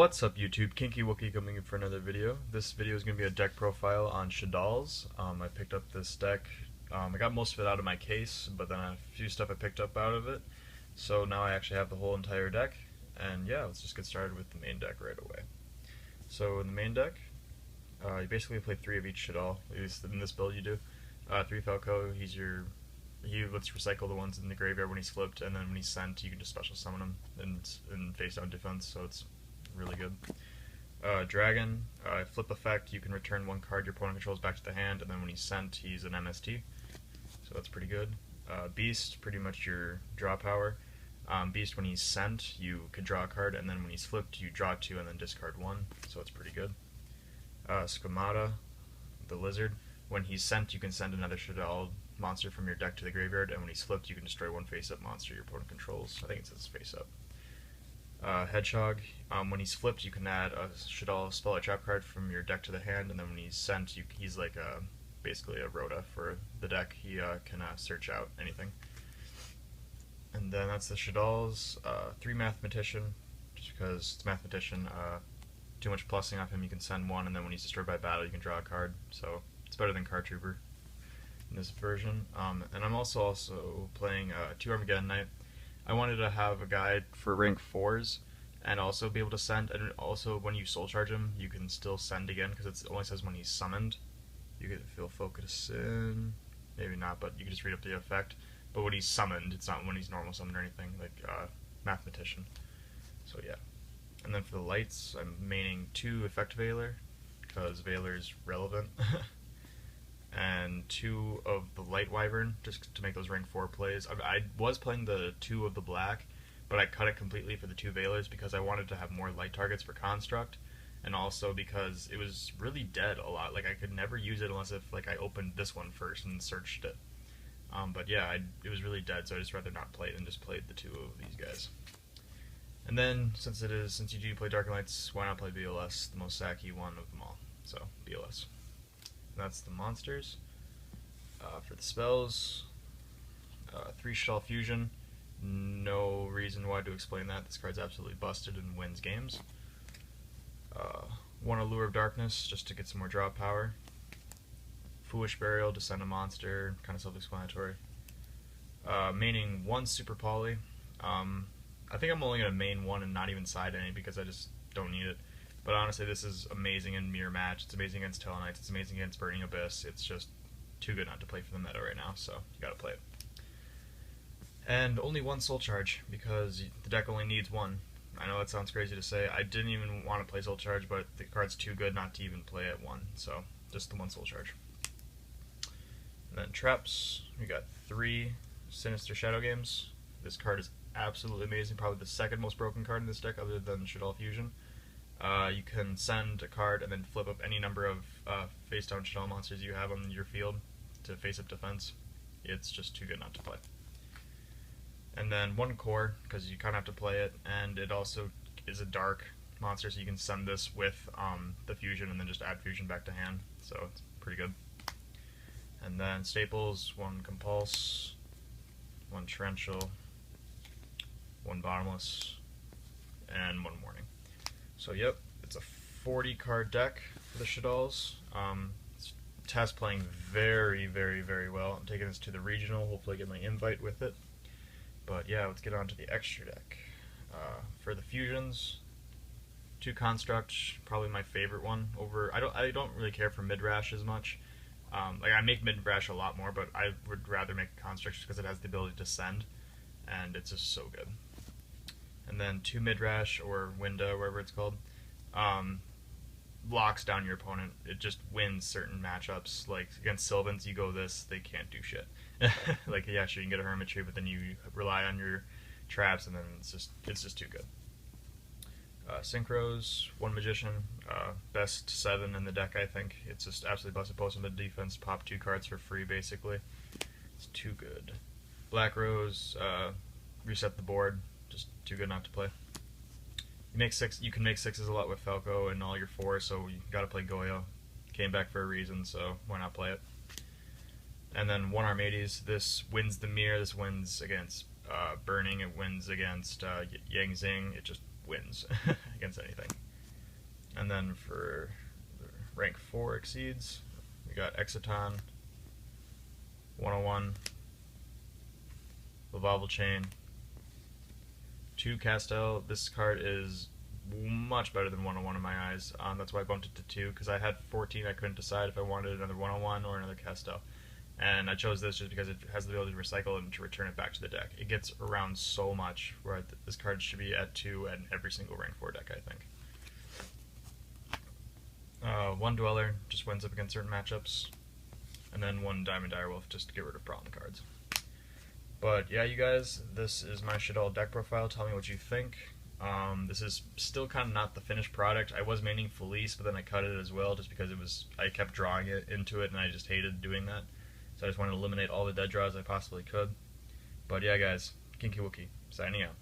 What's up YouTube, Kinky Wookie coming in for another video. This video is going to be a deck profile on Shaddolls. I picked up this deck. I got most of it out of my case, but then a few stuff I picked up out of it. So now I actually have the whole entire deck, and yeah, let's just get started with the main deck right away. So in the main deck, you basically play 3 of each Shaddoll, at least in this build you do. 3 Falco, he lets recycle the ones in the graveyard when he's flipped, and then when he's sent, you can just special summon him in face down defense, so it's really good. Dragon, flip effect, you can return 1 card your opponent controls back to the hand, and then when he's sent, he's an MST, so that's pretty good. Beast, pretty much your draw power. Beast, when he's sent, you can draw a card, and then when he's flipped, you draw 2 and then discard 1, so it's pretty good. Squamata, the lizard, when he's sent, you can send another Shaddoll monster from your deck to the graveyard, and when he's flipped, you can destroy 1 face-up monster your opponent controls. I think it says face-up. Hedgehog, when he's flipped, you can add a Shaddoll spell or trap card from your deck to the hand, and then when he's sent, he's like basically a Rhoda for the deck. He can search out anything. And then that's the Shaddolls. 3 Mathematician, just because it's Mathematician. Too much plussing off him, you can send 1, and then when he's destroyed by battle, you can draw a card. So it's better than Card Trooper in this version. And I'm also playing 2 Armageddon Knight. I wanted to have a guide for rank 4s and also be able to send, and also when you soul charge him, you can still send again because it only says when he's summoned. You can feel focus in, maybe not, but you can just read up the effect. But when he's summoned, it's not when he's normal summoned or anything, like Mathematician. So yeah. And then for the lights, I'm maining 2 Effect Veiler, because Veiler is relevant. And 2 of the Light Wyvern, just to make those rank 4 plays. I was playing the 2 of the black, but I cut it completely for the 2 Veilers because I wanted to have more light targets for Construct, and also because it was really dead a lot. Like, I could never use it unless if like I opened this one first and searched it. But yeah, it was really dead, so I just rather not play it and just played the 2 of these guys. And then, since you do play Dark Knights, why not play BLS, the most sacky one of them all? So, BLS. That's the monsters. For the spells, 3 Shaddoll Fusion. No reason why to explain that. This card's absolutely busted and wins games. 1 Allure of Darkness, just to get some more draw power. Foolish Burial to send a monster, kind of self-explanatory. Maining 1 Super Poly. I think I'm only going to main 1 and not even side any because I just don't need it. But honestly, this is amazing in Mirror Match, it's amazing against Tellarknights, it's amazing against Burning Abyss, it's just too good not to play for the meta right now, so you gotta play it. And only 1 Soul Charge, because the deck only needs 1. I know that sounds crazy to say, I didn't even want to play Soul Charge, but the card's too good not to even play at 1, so just the 1 Soul Charge. And then traps, we got 3 Sinister Shadow Games. This card is absolutely amazing, probably the 2nd most broken card in this deck other than Shaddoll Fusion. You can send a card and then flip up any number of face-down Shaddoll monsters you have on your field to face-up defense. It's just too good not to play. And then 1 core, because you kind of have to play it, and it also is a dark monster, so you can send this with the fusion and then just add fusion back to hand, so it's pretty good. And then staples, 1 compulse, 1 torrential, 1 bottomless, and 1 warning. So yep, it's a 40 card deck for the Shaddolls. Test playing very, very, very well. I'm taking this to the regional, hopefully get my invite with it. But yeah, let's get on to the extra deck. For the fusions, 2 Construct, probably my favorite one. I don't really care for Midrash as much. Like I make Midrash a lot more, but I would rather make a Construct just because it has the ability to send, and it's just so good. And then 2 Midrash, or Winda, wherever it's called, locks down your opponent. It just wins certain matchups. Like against Sylvans, you go this, they can't do shit. Like yeah, sure you can get a Hermitry, but then you rely on your traps, and then it's just too good. Synchros, 1 Magician, best 7 in the deck, I think. It's just absolutely busted. Post mid defense, pop 2 cards for free, basically. It's too good. Black Rose, reset the board. Just too good not to play. You can make 6s a lot with Falco and all your 4s, so you gotta play YuGiOh. Came back for a reason, so why not play it? And then 1 Armades. This wins the mirror. This wins against Burning. It wins against Yang Zing. It just wins against anything. And then for the rank 4 exceeds, we got Exciton, 101, Revolval Chain, 2 Castell. This card is much better than 101 in my eyes. That's why I bumped it to 2, because I had 14. I couldn't decide if I wanted another 101 or another Castell. And I chose this just because it has the ability to recycle and to return it back to the deck. It gets around so much, where this card should be at 2 in every single rank 4 deck, I think. 1 Dweller, just wins up against certain matchups. And then 1 Diamond Direwolf, just to get rid of problem cards. But yeah, you guys, this is my Shaddoll deck profile. Tell me what you think. This is still kind of not the finished product. I was maining Felice, but then I cut it as well just because I kept drawing it into it and I just hated doing that. So I just wanted to eliminate all the dead draws I possibly could. But yeah, guys, Kinky Wookie, signing out.